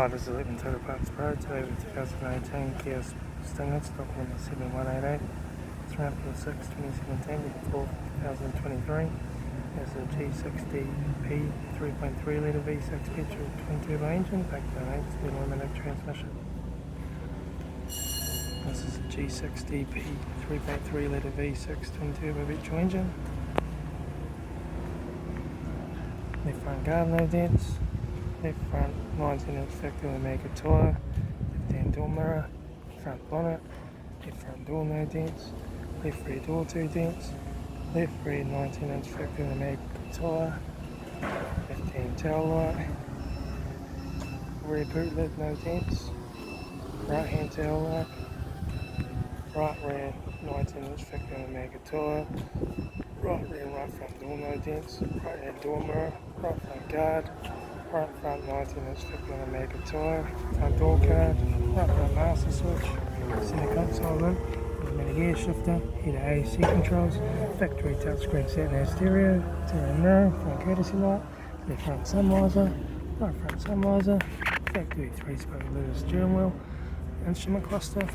Hi, this is Litre Total Parts Pro. Today with 2018 Kia Stinger, stock number 7188. It's around for the 6th, 2017 with the 4th, 2023. It's a G60P 3.3 litre V6 petrol twin turbo engine, backed by an 8-speed automatic transmission. This is a G60P 3.3 litre V6 twin turbo petrol engine. Left front guard, no dents. Left front 19-inch factory Omega tyre, left-hand door mirror, front bonnet, left front door no dents, left rear door 2 dents, left rear 19-inch factory Omega tyre, left-hand taillight, rear boot lid no dents, right-hand taillight, right rear 19-inch factory Omega tyre, right rear right front door no dents, right hand door mirror, right front guard, right front 19-inch factory Omega tyre, front door card, right front master switch, centre console lid, automatic gear shifter, heater AC controls, factory touchscreen sat-nav stereo, stereo mirror, front courtesy light, left front sun visor, right front sun visor, factory 3-spoke leather steering wheel, instrument cluster,